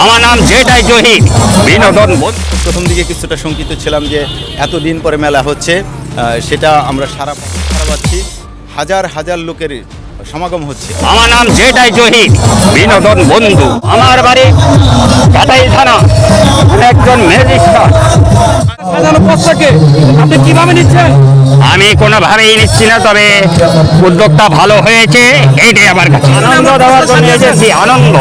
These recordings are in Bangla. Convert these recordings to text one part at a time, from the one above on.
আমার নাম জেটাই জহির বিনোদন। প্রথম দিকে কিছুটা শঙ্কিত ছিলাম যে এতদিন পরে মেলা হচ্ছে, সেটা আমরা সারা পাচ্ছি, হাজার হাজার লোকের সমাগম হচ্ছে। আমার নাম জেটাই জহির বিনোদন বন্ধু। আমার বাড়ি কাটাই থানা, একজন ম্যাজিস্ট্রেট। সাজানো পোশাকে আপনি কিভাবে নিচ্ছেন? আমি কোনোভাবেই নিচ্ছি না, তবে উদ্যোগটা ভালো হয়েছে, এইটাই আমার কাছে আনন্দ দেওয়ার জন্য এসেছি। আনন্দ।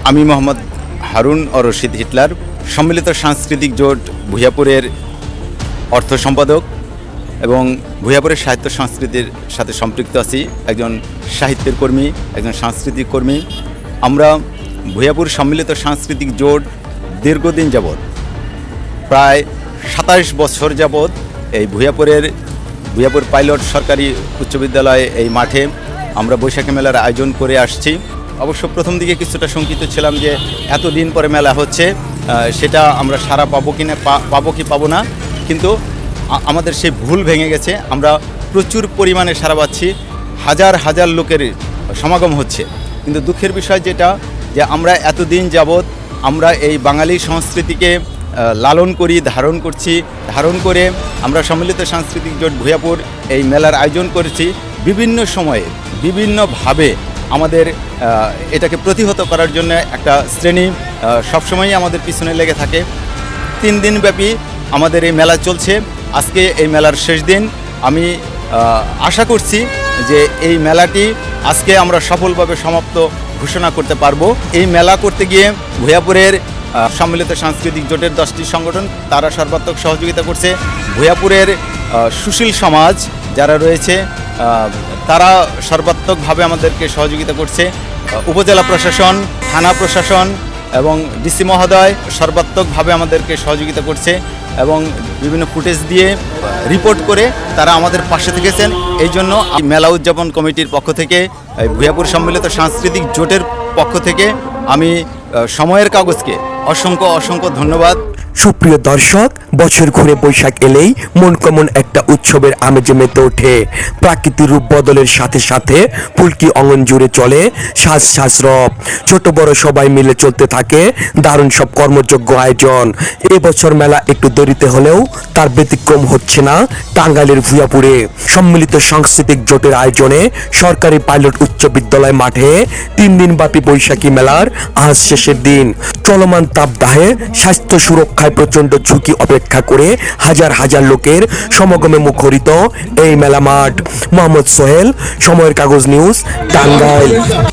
আমি মোহাম্মদ হারুন ও রশিদ হিটলার, সম্মিলিত সাংস্কৃতিক জোট ভূঁইয়াপুরের অর্থ সম্পাদক এবং ভূঁইয়াপুরের সাহিত্য সংস্কৃতির সাথে সম্পৃক্ত আছি। একজন সাহিত্যের কর্মী, একজন সাংস্কৃতিক কর্মী। আমরা ভূঁইয়াপুর সম্মিলিত সাংস্কৃতিক জোট দীর্ঘদিন যাবৎ, প্রায় 27 বছর যাবৎ এই ভূঁইয়াপুর পাইলট সরকারি উচ্চ বিদ্যালয় এই মাঠে আমরা বৈশাখী মেলার আয়োজন করে আসছি। অবশ্য প্রথম দিকে কিছুটা শঙ্কিত ছিলাম যে এতদিন পরে মেলা হচ্ছে, সেটা আমরা সারা পাবো কি পাবো না, কিন্তু আমাদের সেই ভুল ভেঙে গেছে। আমরা প্রচুর পরিমাণে সারা পাচ্ছি, হাজার হাজার লোকের সমাগম হচ্ছে। কিন্তু দুঃখের বিষয় যেটা, যে আমরা এতদিন যাবৎ আমরা এই বাঙালি সংস্কৃতিকে লালন করি, ধারণ করে আমরা সম্মিলিত সাংস্কৃতিক জোট ভূঁইয়াপুর এই মেলার আয়োজন করেছি। বিভিন্ন সময়ে বিভিন্নভাবে আমাদের এটাকে প্রতিহত করার জন্য একটা শ্রেণী সবসময়ই আমাদের পিছনে লেগে থাকে। 3 দিনব্যাপী আমাদের এই মেলা চলছে। আজকে এই মেলার শেষ দিন। আমি আশা করছি যে এই মেলাটি আজকে আমরা সফলভাবে সমাপ্ত ঘোষণা করতে পারবো। এই মেলা করতে গিয়ে ভূঁইয়াপুরের সম্মিলিত সাংস্কৃতিক জোটের 10টি সংগঠন তারা সর্বাত্মক সহযোগিতা করছে। ভূঁইয়াপুরের সুশীল সমাজ যারা রয়েছে তারা সর্বাত্মকভাবে আমাদেরকে সহযোগিতা করছে। উপজেলা প্রশাসন, থানা প্রশাসন এবং ডিসি মহোদয় সর্বাত্মকভাবে আমাদেরকে সহযোগিতা করছে এবং বিভিন্ন ফুটেজ দিয়ে রিপোর্ট করে তারা আমাদের পাশে থেকেছেন। এই জন্য মেলা উদযাপন কমিটির পক্ষ থেকে, ভূঁইয়াপুর সম্মিলিত সাংস্কৃতিক জোটের পক্ষ থেকে আমি সময়ের কাগজকে অসংখ্য ধন্যবাদ। সুপ্রিয় দর্শক, বছর ঘুরে বৈশাখ এলেই মন কমন একটা উৎসবের আমেজে মেতে ওঠে। প্রাকৃতিক রূপ বদলের সাথে সাথে ফুলকি অঙ্গন জুড়ে চলে সাজ রব। ছোট বড় সবাই মিলে চলতে থাকে দারুণ সব কর্মযোগ্য আয়োজন। এবছর মেলা একটু দেরিতে হলেও তার ব্যতিক্রম হচ্ছে না টাঙ্গাইলের ভূঁইয়াপুরে। সম্মিলিত সাংস্কৃতিক জোটের আয়োজনে সরকারি পাইলট উচ্চ বিদ্যালয় মাঠে 3 দিনব্যাপী বৈশাখী মেলার আজ শেষের দিন। চলমান তাপদাহে স্বাস্থ্য সুরক্ষায় প্রচন্ড ঝুঁকি অপেক্ষা করে হাজার হাজার লোকের সমাগমে মুখরিত এই মেলা মাঠ। মোহাম্মদ সোহেল, সময়ের কাগজ নিউজ, টাঙ্গাইল।